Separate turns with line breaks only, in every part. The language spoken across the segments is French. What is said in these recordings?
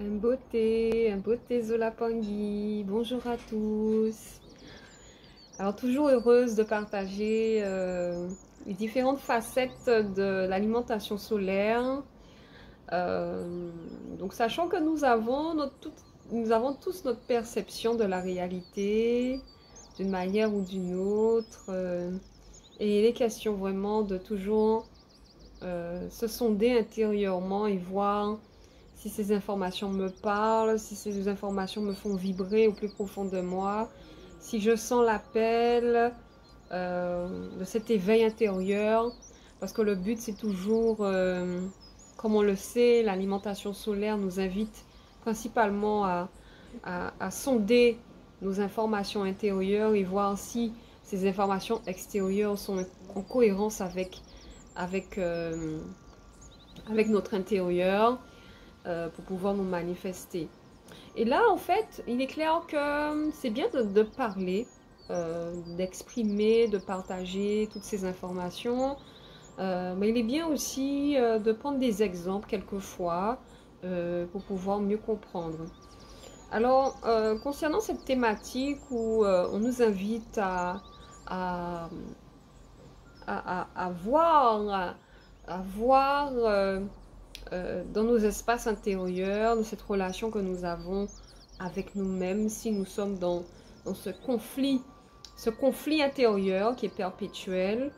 Un beauté Zolapangui, bonjour à tous. Alors toujours heureuse de partager les différentes facettes de l'alimentation solaire. Donc sachant que nous avons tous notre perception de la réalité d'une manière ou d'une autre. Et il est question vraiment de toujours se sonder intérieurement et voir si ces informations me parlent, si ces informations me font vibrer au plus profond de moi, si je sens l'appel de cet éveil intérieur, parce que le but c'est toujours, comme on le sait, l'alimentation solaire nous invite principalement à sonder nos informations intérieures et voir si ces informations extérieures sont en cohérence avec, avec notre intérieur. Pour pouvoir nous manifester. Et là, en fait, il est clair que c'est bien de parler, d'exprimer, de partager toutes ces informations, mais il est bien aussi de prendre des exemples quelquefois pour pouvoir mieux comprendre. Alors, concernant cette thématique où on nous invite à, à voir, dans nos espaces intérieurs, dans cette relation que nous avons avec nous-mêmes, si nous sommes dans ce conflit intérieur qui est perpétuel,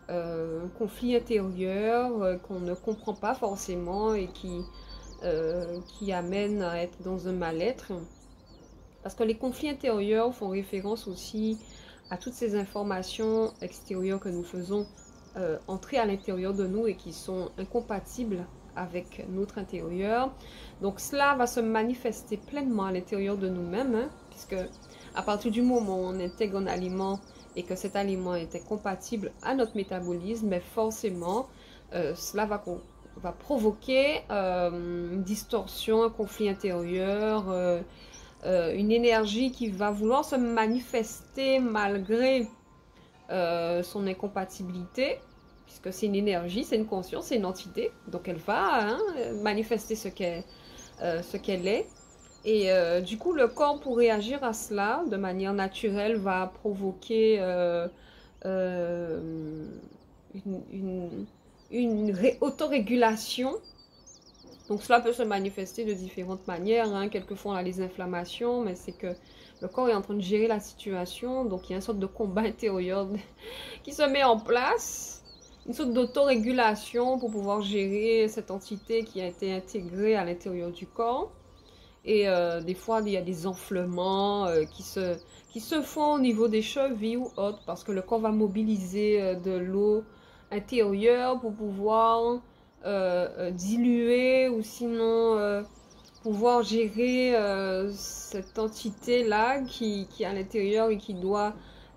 un conflit intérieur qu'on ne comprend pas forcément et qui amène à être dans un mal-être. Parce que les conflits intérieurs font référence aussi à toutes ces informations extérieures que nous faisons entrer à l'intérieur de nous et qui sont incompatibles avec notre intérieur. Donc cela va se manifester pleinement à l'intérieur de nous-mêmes, hein, puisque à partir du moment où on intègre un aliment et que cet aliment était compatible à notre métabolisme, mais forcément cela va provoquer une distorsion, un conflit intérieur, une énergie qui va vouloir se manifester malgré son incompatibilité, puisque c'est une énergie, c'est une conscience, c'est une entité, donc elle va manifester ce qu'elle est. Et du coup, le corps, pour réagir à cela de manière naturelle, va provoquer une autorégulation. Donc cela peut se manifester de différentes manières, hein. Quelquefois on a les inflammations, mais c'est que le corps est en train de gérer la situation, donc il y a une sorte de combat intérieur qui se met en place, une sorte d'autorégulation pour pouvoir gérer cette entité qui a été intégrée à l'intérieur du corps. Et des fois il y a des enflements qui se font au niveau des chevilles ou autres, parce que le corps va mobiliser de l'eau intérieure pour pouvoir diluer ou sinon pouvoir gérer cette entité-là qui est à l'intérieur et qui doit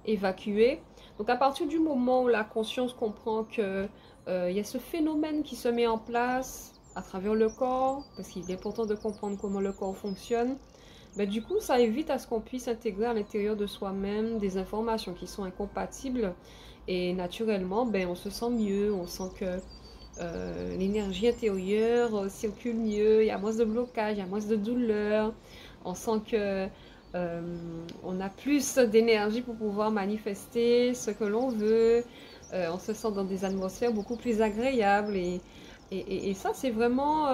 évacuer. Donc à partir du moment où la conscience comprend que y a ce phénomène qui se met en place à travers le corps, parce qu'il est important de comprendre comment le corps fonctionne, ben, du coup ça évite à ce qu'on puisse intégrer à l'intérieur de soi-même des informations qui sont incompatibles, et naturellement ben, on se sent mieux, on sent que l'énergie intérieure circule mieux, il y a moins de blocage, il y a moins de douleur, on sent que on a plus d'énergie pour pouvoir manifester ce que l'on veut, on se sent dans des atmosphères beaucoup plus agréables, et ça c'est vraiment,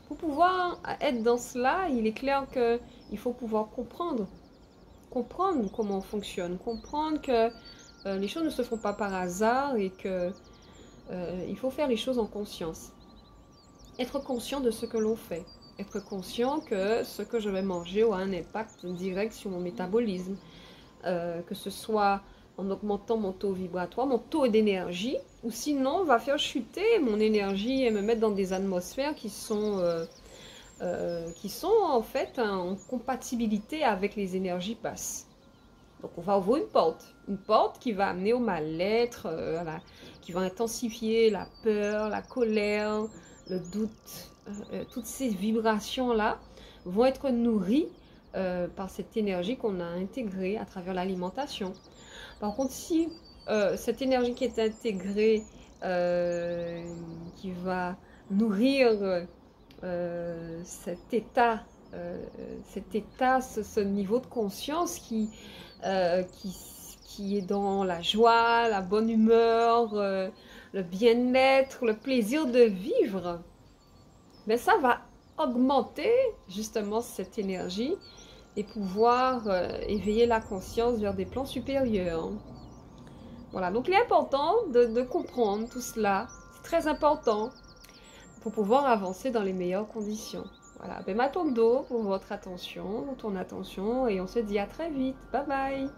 pour pouvoir être dans cela, il est clair qu'il faut pouvoir comprendre comment on fonctionne, comprendre que les choses ne se font pas par hasard et que il faut faire les choses en conscience. Être conscient de ce que l'on fait. Être conscient que ce que je vais manger aura un impact direct sur mon métabolisme. Que ce soit en augmentant mon taux vibratoire, mon taux d'énergie, ou sinon va faire chuter mon énergie et me mettre dans des atmosphères qui sont en fait en compatibilité avec les énergies basses. Donc on va ouvrir une porte qui va amener au mal-être, qui va intensifier la peur, la colère, le doute. Toutes ces vibrations-là vont être nourries par cette énergie qu'on a intégrée à travers l'alimentation. Par contre, si cette énergie qui est intégrée, qui va nourrir cet état, ce niveau de conscience qui est dans la joie, la bonne humeur, le bien-être, le plaisir de vivre, mais ça va augmenter justement cette énergie et pouvoir éveiller la conscience vers des plans supérieurs. Voilà, donc il est important de comprendre tout cela, c'est très important pour pouvoir avancer dans les meilleures conditions. Voilà, ben Matondo pour votre attention, ton attention, et on se dit à très vite. Bye bye!